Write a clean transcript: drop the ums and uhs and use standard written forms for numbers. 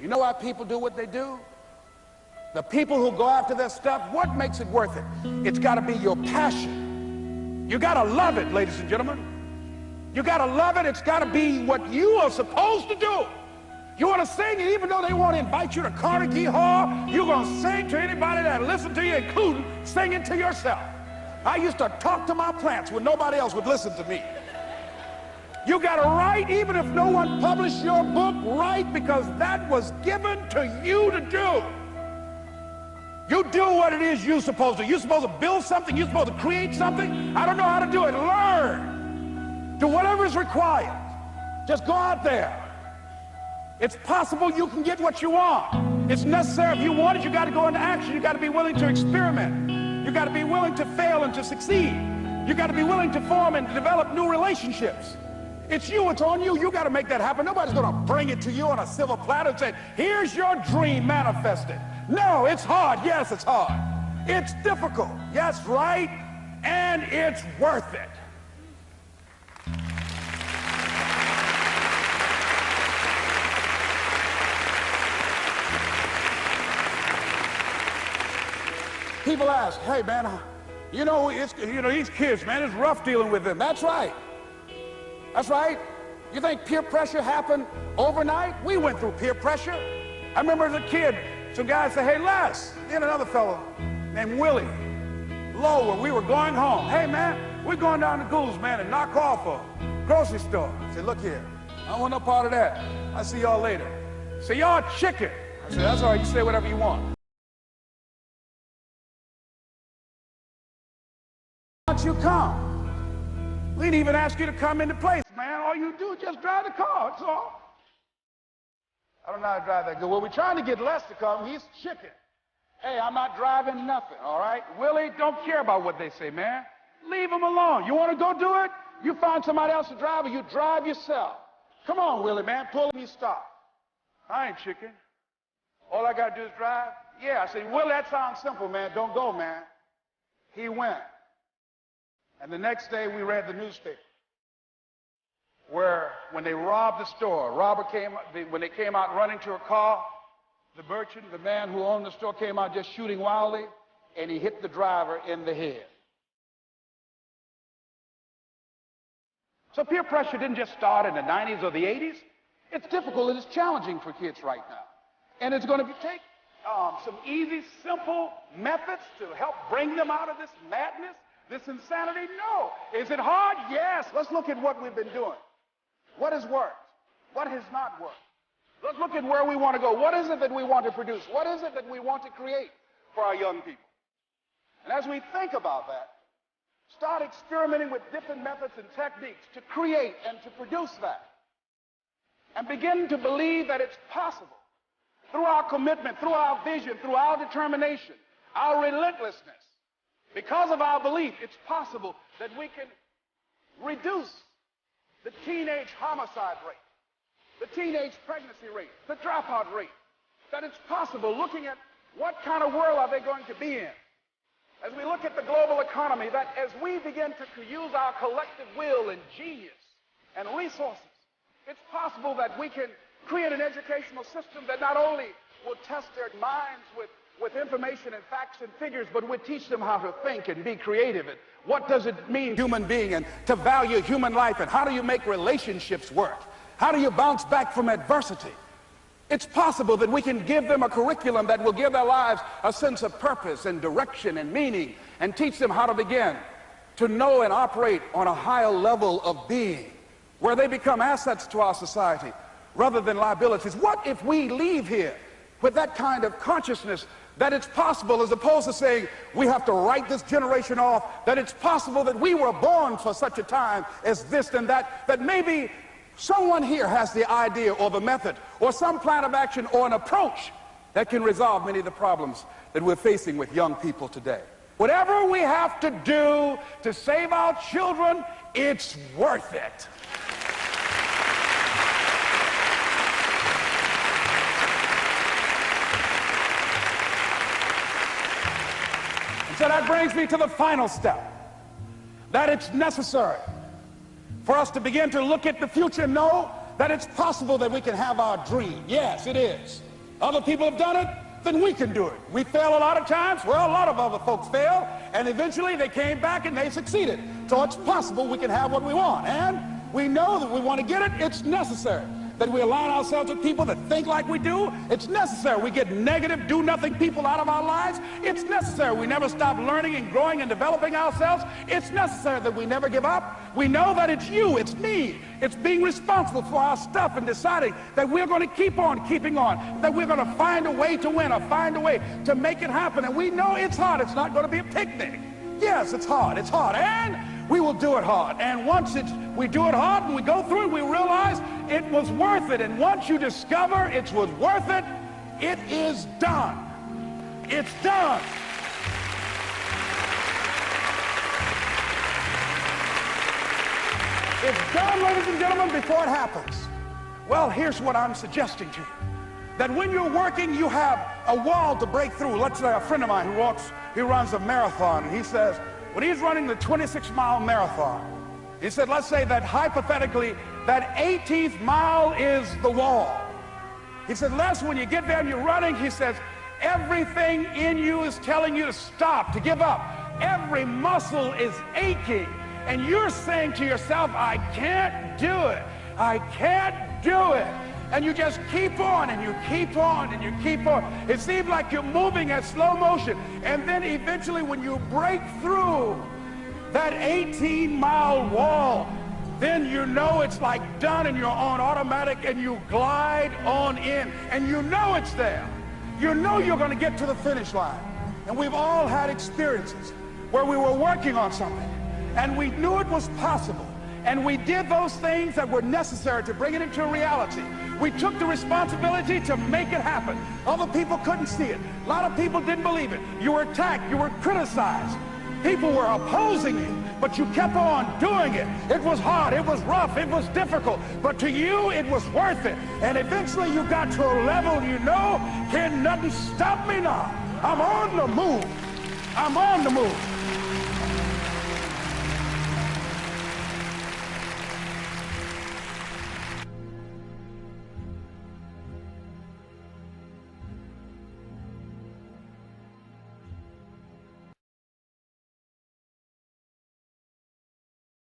You know why people do what they do? The people who go after their stuff, what makes it worth it? It's got to be your passion. You got to love it, ladies and gentlemen. You got to love it. It's got to be what you are supposed to do. You want to sing, and even though they want to invite you to Carnegie Hall, you're going to sing to anybody that listens to you, including singing to yourself. I used to talk to my plants when nobody else would listen to me. You got to write, even if no one published your book, write, because that was given to you to do. You do what it is you're supposed to. You're supposed to build something. You're supposed to create something. I don't know how to do it. Learn. Do whatever is required. Just go out there. It's possible you can get what you want. It's necessary. If you want it, you got to go into action. You got to be willing to experiment. You got to be willing to fail and to succeed. You got to be willing to form and develop new relationships. It's you. It's on you. You got to make that happen. Nobody's going to bring it to you on a silver platter and say, here's your dream manifested. No, it's hard. Yes, it's hard. It's difficult. Yes, right. And it's worth it. People ask, hey man, these kids, man, it's rough dealing with them. That's right. That's right. You think peer pressure happened overnight? We went through peer pressure. I remember as a kid, some guys said, hey Les, and another fellow named Willie Lowe, we were going home. Hey man, we're going down to Gould's, man, and knock off a grocery store. I said, look here, I don't want no part of that. I'll see y'all later. Say, y'all chicken. I said, that's all right, you say whatever you want. Once you come, we didn't even ask you to come into place, man. All you do is just drive the car, that's all. I don't know how to drive that good. Well, we're trying to get Les to come. He's chicken. Hey, I'm not driving nothing, all right? Willie, don't care about what they say, man. Leave him alone. You want to go do it? You find somebody else to drive, or you drive yourself. Come on, Willie, man. Pull him, you stop. I ain't chicken. All I got to do is drive? Yeah. I said, Willie, that sounds simple, man. Don't go, man. He went. And the next day, we read the newspaper where when they robbed the store, when they came out running to a car, the merchant, the man who owned the store, came out just shooting wildly, and he hit the driver in the head. So peer pressure didn't just start in the 90s or the 80s. It's difficult and it's challenging for kids right now. And it's going to take some easy, simple methods to help bring them out of this madness, this insanity. No. Is it hard? Yes. Let's look at what we've been doing. What has worked? What has not worked? Let's look at where we want to go. What is it that we want to produce? What is it that we want to create for our young people? And as we think about that, start experimenting with different methods and techniques to create and to produce that. And begin to believe that it's possible through our commitment, through our vision, through our determination, our relentlessness. Because of our belief, it's possible that we can reduce the teenage homicide rate, the teenage pregnancy rate, the dropout rate. That it's possible, looking at what kind of world are they going to be in. As we look at the global economy, that as we begin to use our collective will and genius and resources, it's possible that we can create an educational system that not only will test their minds with information and facts and figures, but would teach them how to think and be creative. And what does it mean, human being, and to value human life, and how do you make relationships work? How do you bounce back from adversity? It's possible that we can give them a curriculum that will give their lives a sense of purpose and direction and meaning, and teach them how to begin to know and operate on a higher level of being, where they become assets to our society rather than liabilities. What if we leave here with that kind of consciousness that it's possible, as opposed to saying we have to write this generation off, that it's possible that we were born for such a time as this and that, that maybe someone here has the idea or the method or some plan of action or an approach that can resolve many of the problems that we're facing with young people today. Whatever we have to do to save our children, it's worth it. So that brings me to the final step, that it's necessary for us to begin to look at the future and know that it's possible that we can have our dream. Yes, it is. Other people have done it, then we can do it. We fail a lot of times. Well, a lot of other folks fail, and eventually they came back and they succeeded. So it's possible we can have what we want. And we know that we want to get it. It's necessary that we align ourselves with people that think like we do. It's necessary we get negative, do-nothing people out of our lives. It's necessary we never stop learning and growing and developing ourselves. It's necessary that we never give up. We know that it's you, it's me. It's being responsible for our stuff and deciding that we're going to keep on keeping on, that we're going to find a way to win or find a way to make it happen. And we know it's hard. It's not going to be a picnic. Yes, it's hard. It's hard. And we will do it hard. And once we do it hard and we go through it, we realize it was worth it. And once you discover it was worth it, it is done. It's done. It's done, ladies and gentlemen, before it happens. Well, here's what I'm suggesting to you. That when you're working, you have a wall to break through. Let's say a friend of mine who runs a marathon, and he says, when he's running the 26-mile marathon, he said, let's say that hypothetically, that 18th mile is the wall. He said, Les, when you get there and you're running, he says, everything in you is telling you to stop, to give up. Every muscle is aching, and you're saying to yourself, I can't do it. I can't do it. And you just keep on, and you keep on, and you keep on. It seems like you're moving at slow motion. And then eventually when you break through that 18-mile wall, then you know it's like done, and you're on automatic, and you glide on in, and you know it's there. You know you're going to get to the finish line. And we've all had experiences where we were working on something, and we knew it was possible. And we did those things that were necessary to bring it into reality. We took the responsibility to make it happen. Other people couldn't see it. A lot of people didn't believe it. You were attacked. You were criticized. People were opposing you, but you kept on doing it. It was hard. It was rough. It was difficult. But to you, it was worth it. And eventually you got to a level you know, can nothing stop me now. I'm on the move. I'm on the move.